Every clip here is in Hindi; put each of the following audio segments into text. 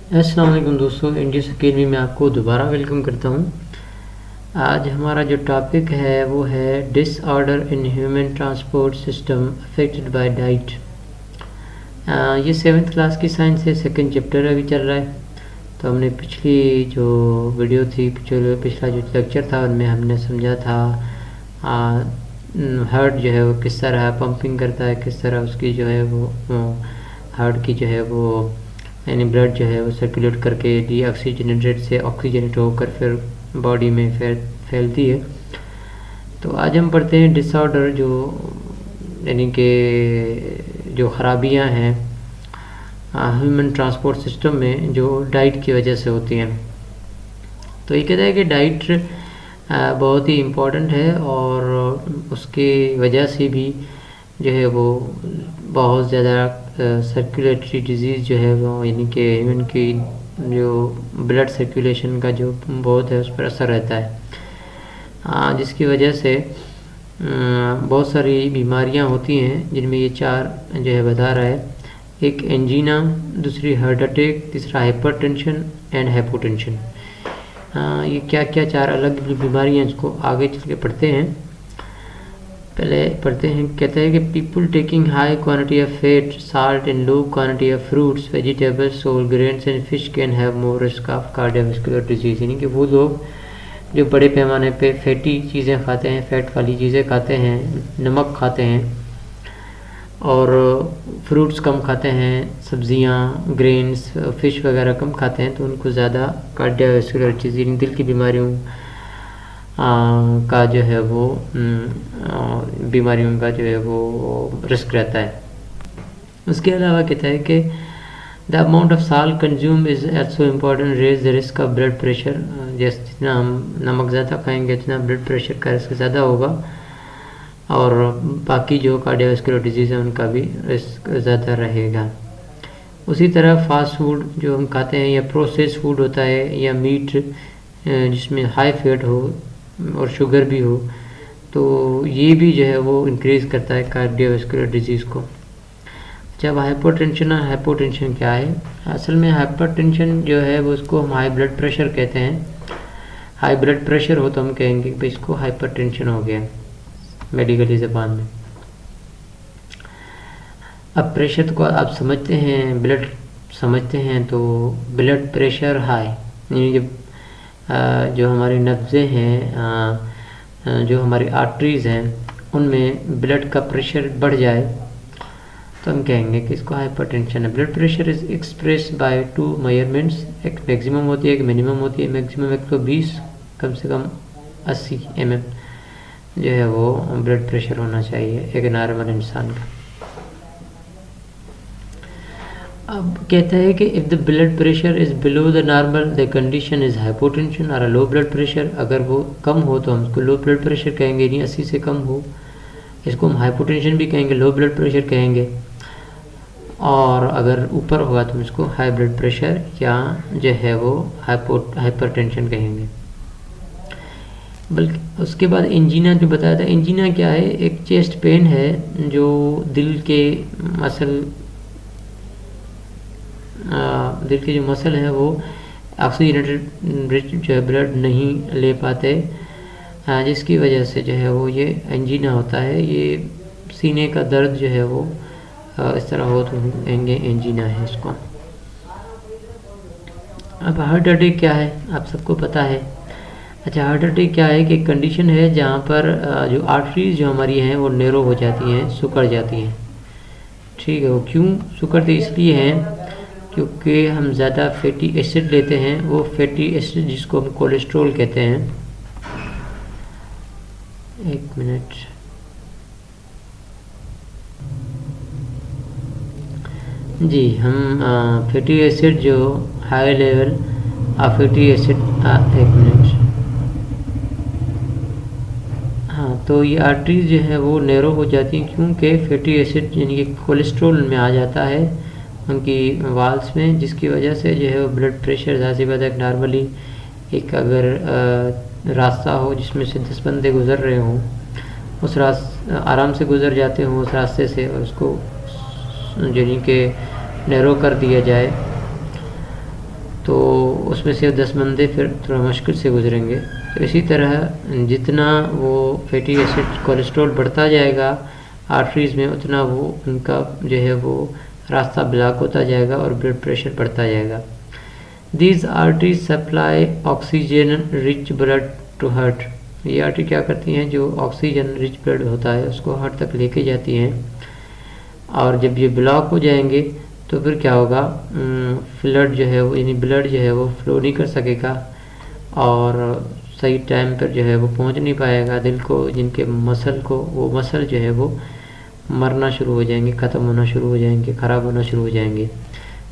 अस्सलाम वालेकुम दोस्तों, इंडियस अकेडमी में आपको दोबारा वेलकम करता हूँ। आज हमारा जो टॉपिक है वो है disorder in human transport system affected by diet. ये 7th क्लास की साइंस है, सेकंड चैप्टर अभी चल रहा है। तो हमने पिछली जो वीडियो थी, पिछला जो लेक्चर था उनमें हमने समझा था हार्ट जो है वो किस तरह पंपिंग करता है, किस तरह उसकी जो है वो हार्ट की जो है वो यानी ब्लड जो है वो सर्कुलेट करके डीऑक्सीजनेटेड से ऑक्सीजनेट होकर फिर बॉडी में फैलती है। तो आज हम पढ़ते हैं डिसऑर्डर, जो यानी कि जो खराबियां हैं ह्यूमन ट्रांसपोर्ट सिस्टम में जो डाइट की वजह से होती हैं। तो ये कहता है कि डाइट बहुत ही इम्पोर्टेंट है और उसकी वजह से भी जो है वो बहुत ज़्यादा सर्कुलेटरी डिजीज़ जो है वो यानी कि ह्यूमन की जो ब्लड सर्कुलेशन का जो बहुत है उस पर असर रहता है, जिसकी वजह से बहुत सारी बीमारियां होती हैं, जिनमें ये 4 जो है बता रहा है। एक एंजीना, दूसरी हार्ट अटैक, तीसरा हाइपरटेंशन एंड हाइपोटेंशन। ये क्या क्या 4 अलग बीमारियां, इसको आगे चल के पढ़ते हैं। पहले पढ़ते हैं। कहते हैं कि people taking high quantity of fat, salt and low quantity of fruits, vegetables, whole grains and fish can have more risk of cardiovascular disease. यानी कि वो लोग जो बड़े पैमाने पे फैटी चीज़ें खाते हैं, फैट वाली चीज़ें खाते हैं, नमक खाते हैं और फ्रूट्स कम खाते हैं, सब्जियां, ग्रेन्स, फिश वगैरह कम खाते हैं, तो उनको ज़्यादा कार्डियोवास्कुलर डिजीज यानी दिल की बीमारियों का जो है वो बीमारियों का जो है वो रिस्क रहता है। उसके अलावा कहता है कि the amount of salt consume is also important, raise the risk of blood pressure. जैसे जितना हम नमक ज़्यादा खाएंगे उतना ब्लड प्रेशर का रिस्क ज़्यादा होगा और बाकी जो कार्डियोवास्कुलर डिजीज़ है उनका भी रिस्क ज़्यादा रहेगा। उसी तरह फास्ट फूड जो हम खाते हैं या प्रोसेस फूड होता है या मीट जिसमें हाई फैट हो और शुगर भी हो, तो ये भी जो है वो इंक्रीज़ करता है कार्डियोवास्कुलर डिजीज़ को। जब हाइपरटेंशन और हाइपोटेंशन क्या है? असल में हाइपरटेंशन जो है वो उसको हम हाई ब्लड प्रेशर कहते हैं। हाई ब्लड प्रेशर हो तो हम कहेंगे कि इसको हाइपरटेंशन हो गया मेडिकली ज़बान में। अब प्रेशर को आप समझते हैं, ब्लड समझते हैं, तो ब्लड प्रेशर हाई यानी जब जो हमारी नब्ज़ें हैं, जो हमारी आर्टरीज़ हैं, उनमें ब्लड का प्रेशर बढ़ जाए तो हम कहेंगे कि इसको हाइपरटेंशन है। Blood pressure is express bye 2 measurements, एक मैक्सिमम होती है, एक मिनिमम होती है। मैक्सिमम 120, कम से कम 80 mm जो है वो ब्लड प्रेशर होना चाहिए एक नॉर्मल इंसान का। अब कहता है कि if the blood pressure is below the normal the condition is hypotension और लो ब्लड प्रेशर। अगर वो कम हो तो हम उसको लो ब्लड प्रेशर कहेंगे, नहीं 80 से कम हो इसको हम हाइपोटेंशन भी कहेंगे, लो ब्लड प्रेशर कहेंगे। और अगर ऊपर होगा तो हम इसको हाई ब्लड प्रेशर या जो है वो हाइपरटेंशन कहेंगे। बल्कि उसके बाद एंजीना जो बताया था, एंजीना क्या है? एक चेस्ट पेन है जो दिल के जो मसल है वो ऑक्सीजनेटेड जो है ब्लड नहीं ले पाते, जिसकी वजह से जो है वो ये एंजीना होता है। ये सीने का दर्द जो है वो इस तरह हो तो कहेंगे एंजीना है इसको। अब हार्ट अटैक क्या है? आप सबको पता है। अच्छा, हार्ट अटैक क्या है? कि कंडीशन है जहाँ पर जो आर्टरीज जो हमारी हैं वो नैरो हो जाती हैं, सिकुड़ जाती हैं। ठीक है, वो क्यों सिकुड़ती? इसलिए हैं क्योंकि हम ज़्यादा फैटी एसिड लेते हैं। वो फैटी एसिड जिसको हम कोलेस्ट्रॉल कहते हैं। एक मिनट, जी, हम फैटी एसिड जो high level of fatty acid, एक मिनट, हाँ, तो ये आर्टरीज जो है वो नैरो हो जाती हैं क्योंकि फैटी एसिड यानी कि कोलेस्ट्रॉल में आ जाता है उनकी वाल्स में, जिसकी वजह से जो है वो ब्लड प्रेशर ज़्यादा से ज़्यादा नॉर्मली एक अगर रास्ता हो जिसमें से 10 बंदे गुज़र रहे हों, उस आराम से गुज़र जाते हों उस रास्ते से, और उसको यानी कि नैरो कर दिया जाए तो उसमें से 10 बंदे फिर थोड़ा मुश्किल से गुजरेंगे। तो इसी तरह जितना वो फैटी एसिड कोलेस्ट्रॉल बढ़ता जाएगा आर्टरीज़ में, उतना वो उनका जो है वो रास्ता ब्लॉक होता जाएगा और ब्लड प्रेशर बढ़ता जाएगा। These arteries supply oxygen rich blood to heart. ये आर्टरी क्या करती हैं, जो ऑक्सीजन रिच ब्लड होता है उसको हार्ट तक लेके जाती हैं, और जब ये ब्लॉक हो जाएंगे तो फिर क्या होगा, फ्लड जो है वो यानी ब्लड जो है वो फ्लो नहीं कर सकेगा और सही टाइम पर जो है वो पहुंच नहीं पाएगा दिल को, जिनके मसल को, वो मसल जो है वो मरना शुरू हो जाएंगे, ख़त्म होना शुरू हो जाएंगे, ख़राब होना शुरू हो जाएंगे,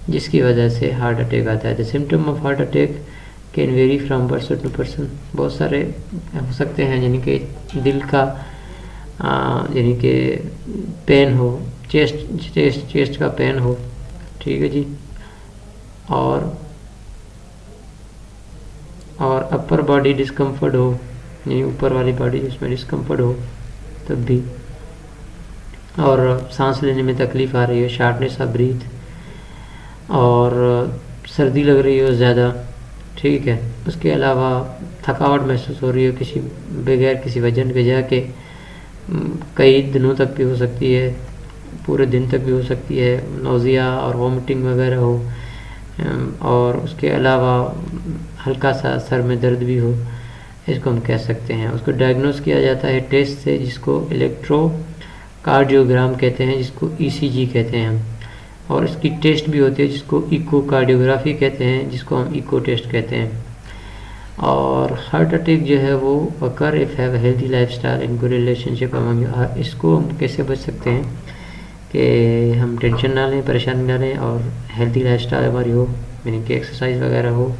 जिसकी वजह से हार्ट अटैक आता है। The symptom of heart attack can vary from person to person. बहुत सारे हो सकते हैं, यानी कि दिल का यानी कि पेन हो, चेस्ट का पेन हो, ठीक है जी, और अपर बॉडी डिस्कम्फर्ट हो, यानी ऊपर वाली बॉडी जिसमें डिस्कम्फर्ट हो तब भी, और सांस लेने में तकलीफ़ आ रही हो, शार्टनेस ऑफ ब्रीथ, और सर्दी लग रही हो ज़्यादा, ठीक है। उसके अलावा थकावट महसूस हो रही हो किसी बगैर किसी वजह के जाके, कई दिनों तक भी हो सकती है, पूरे दिन तक भी हो सकती है, नौजिया और वॉमिटिंग वगैरह हो, और उसके अलावा हल्का सा सर में दर्द भी हो, इसको हम कह सकते हैं। उसको डायग्नोस किया जाता है टेस्ट से, जिसको इलेक्ट्रोकार्डियोग्राम कहते हैं, जिसको ईसीजी कहते हैं हम, और इसकी टेस्ट भी होती है जिसको इकोकार्डियोग्राफी कहते हैं, जिसको हम इको टेस्ट कहते हैं। और हार्ट अटैक जो है वो occur if have healthy lifestyle in good relationship among. इसको हम कैसे बच सकते हैं कि हम टेंशन ना लें, परेशानी ना लें, और हेल्दी लाइफस्टाइल हमारी हो, यानी कि एक्सरसाइज वगैरह हो,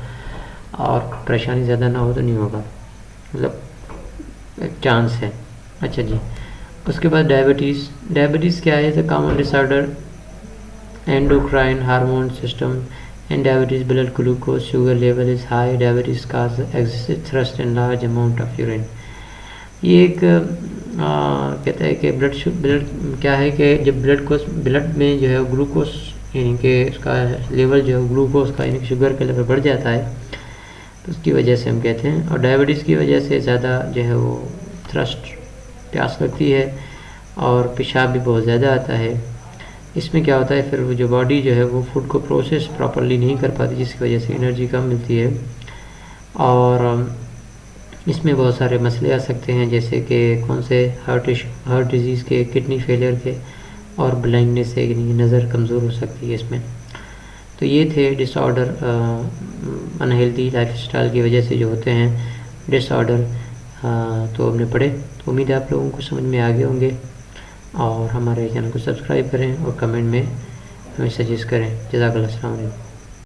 और परेशानी ज़्यादा ना हो तो नहीं होगा, मतलब एक चांस है। अच्छा जी, उसके बाद डायबिटीज़ क्या है, the common disorder endocrine hormone system and diabetes, blood glucose sugar level is high, diabetes cause excessive thirst and large amount of urine। ये एक कहता है कि ब्लड क्या है कि जब ब्लड में जो है ग्लूकोज यानी कि उसका लेवल जो है ग्लूकोज का यानी कि शुगर का लेवल बढ़ जाता है, तो उसकी वजह से हम कहते हैं। और डायबिटीज़ की वजह से ज़्यादा जो है वो थ्रस्ट, प्यास लगती है, और पेशाब भी बहुत ज़्यादा आता है। इसमें क्या होता है, फिर वो जो बॉडी जो है वो फूड को प्रोसेस प्रॉपरली नहीं कर पाती, जिसकी वजह से एनर्जी कम मिलती है, और इसमें बहुत सारे मसले आ सकते हैं, जैसे कि कौन से हार्ट डिजीज़ के, किडनी फेलियर के, और ब्लाइंडनेस से, यानी नज़र कमज़ोर हो सकती है इसमें। तो ये थे डिसऑर्डर, अनहेल्दी लाइफस्टाइल की वजह से जो होते हैं डिसऑर्डर, तो हमने पढ़े। तो उम्मीद है आप लोगों को समझ में आ गए होंगे, और हमारे चैनल को सब्सक्राइब करें और कमेंट में हमें सजेस्ट करें। जज़ाकल्लाह, अस्सलाम वालेकुम।